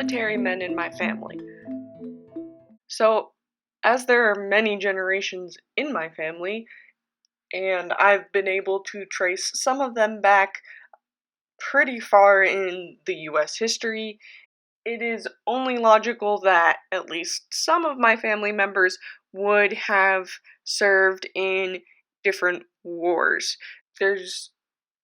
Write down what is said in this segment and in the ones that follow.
military men in my family. So, as there are many generations in my family, and I've been able to trace some of them back pretty far in the US history, it is only logical that at least some of my family members would have served in different wars. There's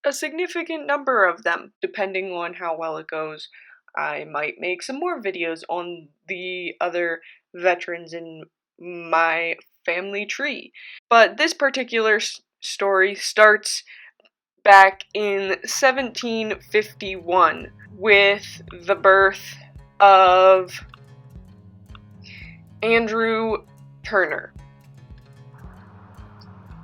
a significant number of them, depending on how well it goes. I might make some more videos on the other veterans in my family tree. But this particular story starts back in 1751 with the birth of Andrew Turner.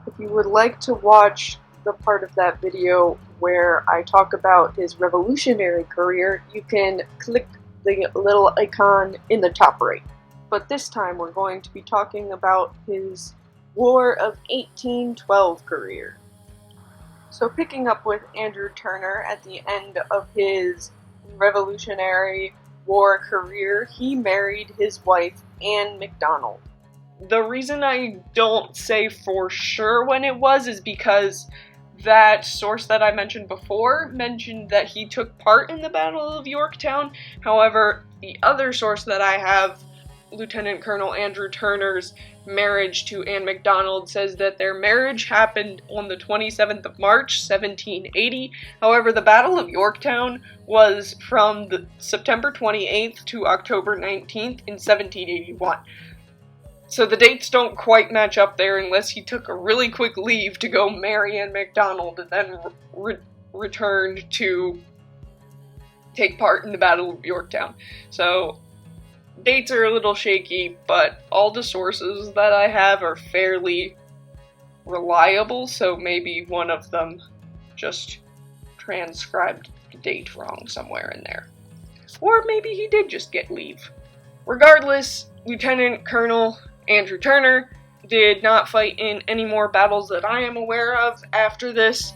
If you would like to watch the part of that video where I talk about his revolutionary career, you can click the little icon in the top right. But this time we're going to be talking about his War of 1812 career. So picking up with Andrew Turner at the end of his Revolutionary War career, he married his wife, Anne MacDonald. The reason I don't say for sure when it was is because that source that I mentioned before mentioned that he took part in the Battle of Yorktown. However, the other source that I have, Lieutenant Colonel Andrew Turner's marriage to Anne MacDonald, says that their marriage happened on the 27th of March, 1780. However, the Battle of Yorktown was from the September 28th to October 19th in 1781. So the dates don't quite match up there unless he took a really quick leave to go marry Anne MacDonald and then returned to take part in the Battle of Yorktown. So dates are a little shaky, but all the sources that I have are fairly reliable, so maybe one of them just transcribed the date wrong somewhere in there. Or maybe he did just get leave. Regardless, Lieutenant Colonel Andrew Turner did not fight in any more battles that I am aware of after this.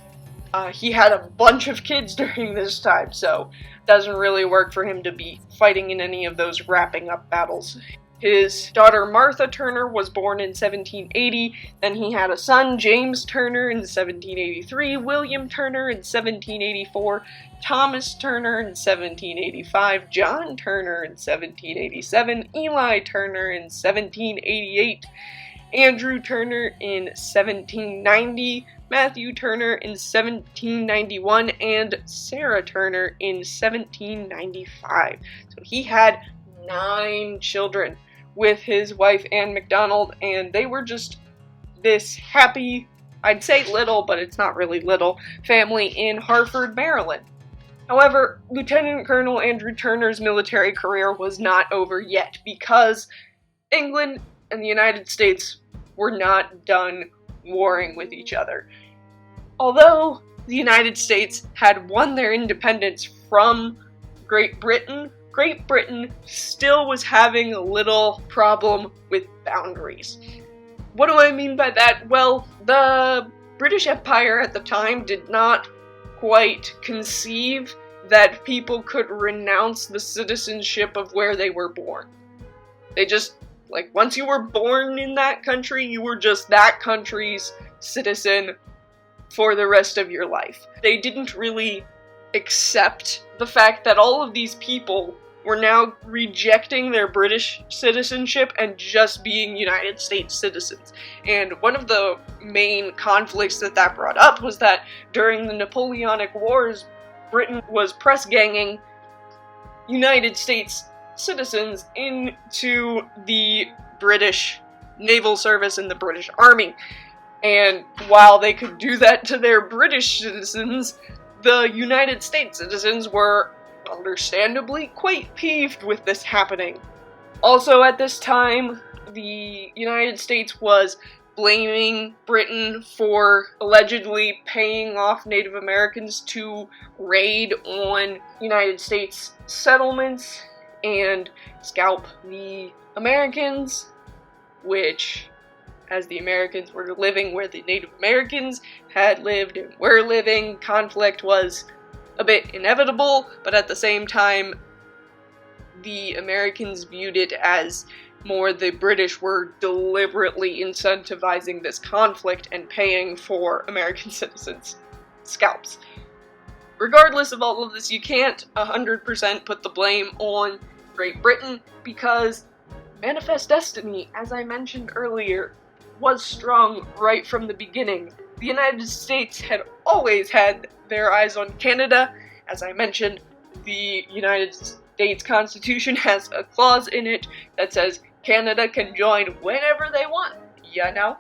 He had a bunch of kids during this time, so it doesn't really work for him to be fighting in any of those wrapping up battles. His daughter Martha Turner was born in 1780, then he had a son, James Turner, in 1783, William Turner in 1784, Thomas Turner in 1785, John Turner in 1787, Eli Turner in 1788, Andrew Turner in 1790, Matthew Turner in 1791, and Sarah Turner in 1795. So he had 9 children with his wife Anne MacDonald, and they were just this happy, I'd say little, but it's not really little, family in Hartford, Maryland. However, Lieutenant Colonel Andrew Turner's military career was not over yet, because England and the United States were not done warring with each other. Although the United States had won their independence from Great Britain still was having a little problem with boundaries. What do I mean by that? Well, the British Empire at the time did not quite conceive that people could renounce the citizenship of where they were born. They just, once you were born in that country, you were just that country's citizen for the rest of your life. They didn't really accept the fact that all of these people were now rejecting their British citizenship and just being United States citizens. And one of the main conflicts that brought up was that during the Napoleonic Wars, Britain was press ganging United States citizens into the British Naval Service and the British Army. And while they could do that to their British citizens, the United States citizens were understandably quite peeved with this happening. Also at this time, the United States was blaming Britain for allegedly paying off Native Americans to raid on United States settlements and scalp the Americans, which, as the Americans were living where the Native Americans had lived and were living, conflict was a bit inevitable, but at the same time, the Americans viewed it as more the British were deliberately incentivizing this conflict and paying for American citizens' scalps. Regardless of all of this, you can't 100% put the blame on Great Britain, because Manifest Destiny, as I mentioned earlier, was strong right from the beginning. The United States had always had their eyes on Canada. As I mentioned, the United States Constitution has a clause in it that says Canada can join whenever they want, you know?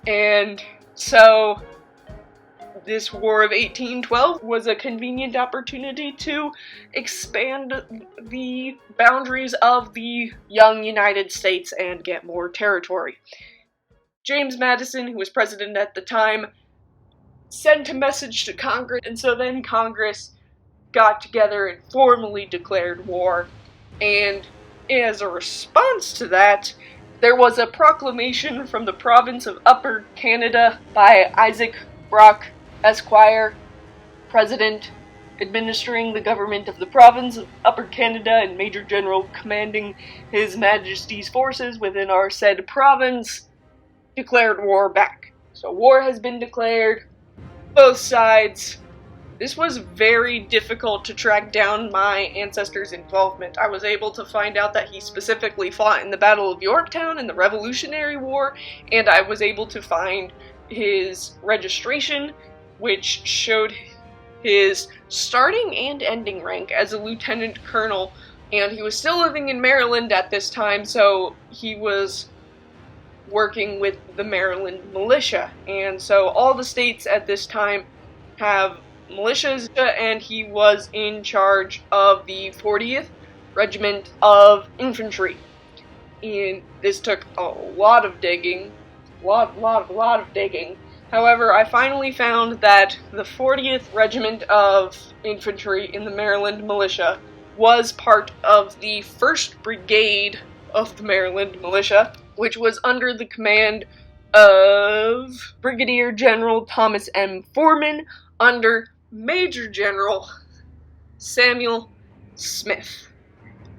And so this War of 1812 was a convenient opportunity to expand the boundaries of the young United States and get more territory. James Madison, who was president at the time, sent a message to Congress, and so then Congress got together and formally declared war. And as a response to that, there was a proclamation from the province of Upper Canada by Isaac Brock, Esquire, President, administering the government of the province of Upper Canada, and Major General commanding His Majesty's forces within our said province, declared war back. So war has been declared, both sides. This was very difficult to track down my ancestor's involvement. I was able to find out that he specifically fought in the Battle of Yorktown in the Revolutionary War, and I was able to find his registration, which showed his starting and ending rank as a lieutenant colonel, and he was still living in Maryland at this time, so he was working with the Maryland militia. And so all the states at this time have militias, and he was in charge of the 40th Regiment of Infantry. And this took a lot of digging, a lot of digging. However, I finally found that the 40th Regiment of Infantry in the Maryland Militia was part of the 1st Brigade of the Maryland Militia, which was under the command of Brigadier General Thomas M. Foreman under Major General Samuel Smith.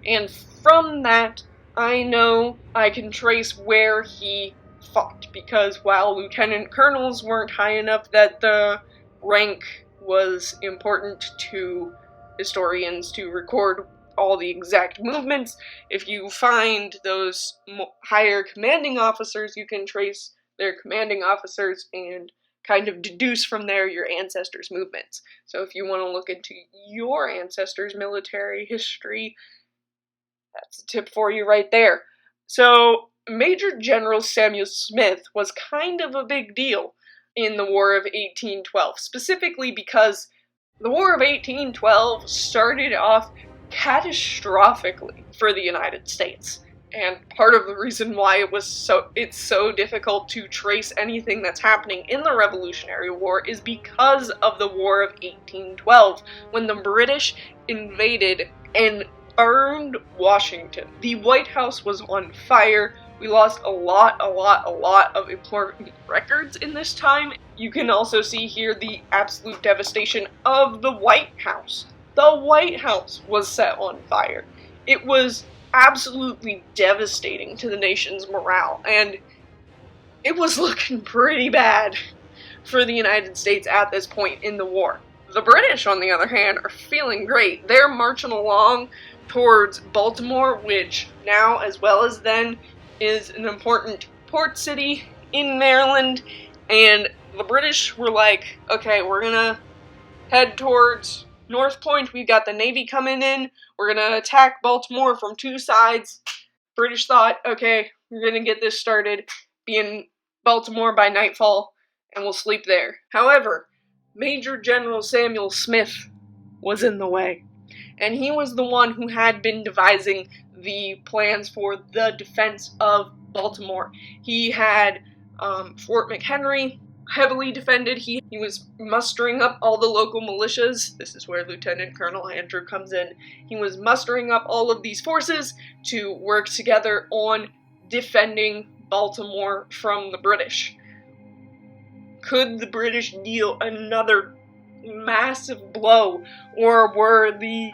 And from that, I know I can trace where he fought, because while lieutenant colonels weren't high enough that the rank was important to historians to record all the exact movements, if you find those higher commanding officers, you can trace their commanding officers and kind of deduce from there your ancestors' movements. So if you want to look into your ancestors' military history, that's a tip for you right there. So Major General Samuel Smith was kind of a big deal in the War of 1812, specifically because the War of 1812 started off catastrophically for the United States. And part of the reason why it's so difficult to trace anything that's happening in the Revolutionary War is because of the War of 1812, when the British invaded and burned Washington. The White House was on fire. We lost a lot of important records in this time. You can also see here the absolute devastation of the White House. The White House was set on fire. It was absolutely devastating to the nation's morale, and it was looking pretty bad for the United States at this point in the war. The British, on the other hand, are feeling great. They're marching along towards Baltimore, which now, as well as then, is an important port city in Maryland, and the British were like, okay, we're gonna head towards North Point. We've got the Navy coming in. We're gonna attack Baltimore from two sides. British thought, okay, we're gonna get this started, be in Baltimore by nightfall, and we'll sleep there. However, Major General Samuel Smith was in the way, and he was the one who had been devising the plans for the defense of Baltimore. He had Fort McHenry heavily defended. He was mustering up all the local militias. This is where Lieutenant Colonel Andrew comes in. He was mustering up all of these forces to work together on defending Baltimore from the British. Could the British deal another massive blow, or were the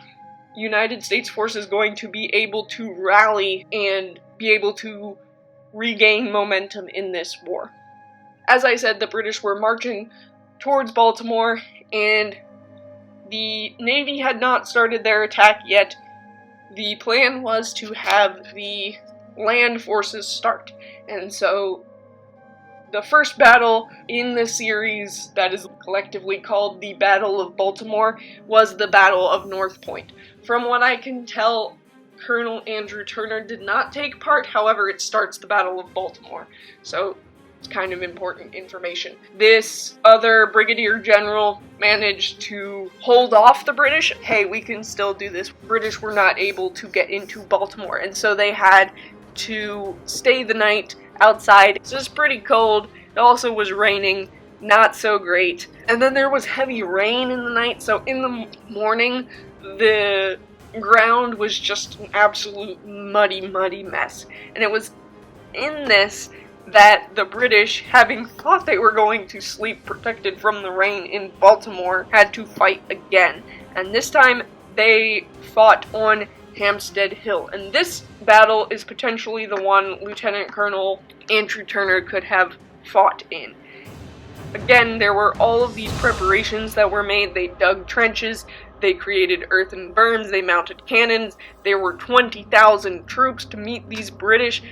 United States forces going to be able to rally and be able to regain momentum in this war? As I said, the British were marching towards Baltimore, and the Navy had not started their attack yet. The plan was to have the land forces start, and so the first battle in the series that is collectively called the Battle of Baltimore was the Battle of North Point. From what I can tell, Colonel Andrew Turner did not take part, however it starts the Battle of Baltimore, so it's kind of important information. This other brigadier general managed to hold off the British. Hey, we can still do this. British were not able to get into Baltimore, and so they had to stay the night outside. It was pretty cold. It also was raining, not so great. And then there was heavy rain in the night, so in the morning, the ground was just an absolute muddy mess. And it was in this that the British, having thought they were going to sleep protected from the rain in Baltimore, had to fight again. And this time, they fought on Hampstead Hill. And this battle is potentially the one Lieutenant Colonel Andrew Turner could have fought in. Again, there were all of these preparations that were made. They dug trenches, they created earthen berms, they mounted cannons. There were 20,000 troops to meet these British.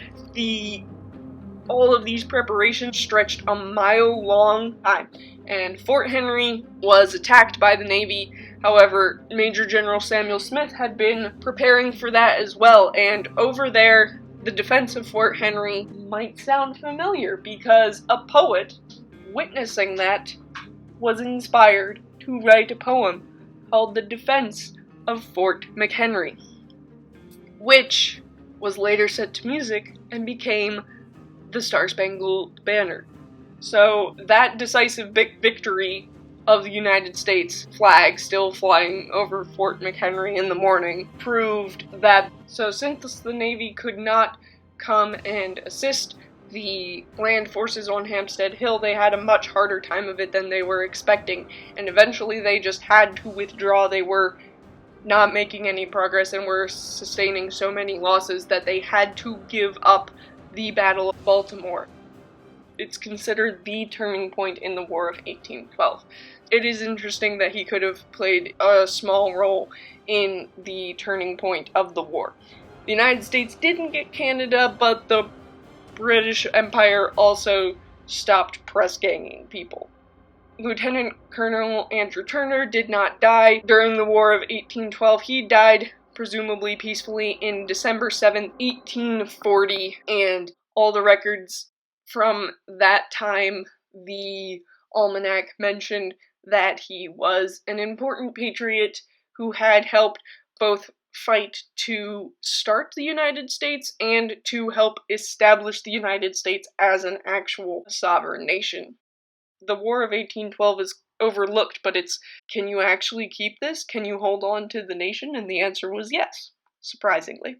All of these preparations stretched a mile-long time, and Fort Henry was attacked by the Navy. However, Major General Samuel Smith had been preparing for that as well, and over there, the defense of Fort Henry might sound familiar because a poet witnessing that was inspired to write a poem called The Defense of Fort McHenry, which was later set to music and became the Star-Spangled Banner. So that decisive victory of the United States flag still flying over Fort McHenry in the morning proved that, so since the Navy could not come and assist the land forces on Hampstead Hill, they had a much harder time of it than they were expecting, and eventually they just had to withdraw. They were not making any progress and were sustaining so many losses that they had to give up the Battle of Baltimore. It's considered the turning point in the War of 1812. It is interesting that he could have played a small role in the turning point of the war. The United States didn't get Canada, but the British Empire also stopped press-ganging people. Lieutenant Colonel Andrew Turner did not die during the War of 1812. He died presumably peacefully in December 7th, 1840, and all the records from that time, the almanac mentioned that he was an important patriot who had helped both fight to start the United States and to help establish the United States as an actual sovereign nation. The War of 1812 is overlooked, but it's, can you actually keep this? Can you hold on to the nation? And the answer was yes, surprisingly.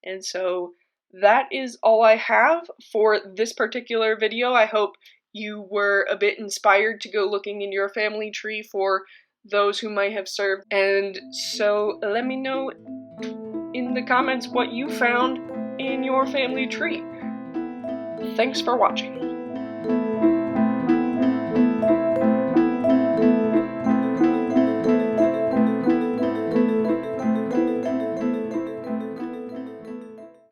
And so that is all I have for this particular video. I hope you were a bit inspired to go looking in your family tree for those who might have served. And so let me know in the comments what you found in your family tree. Thanks for watching.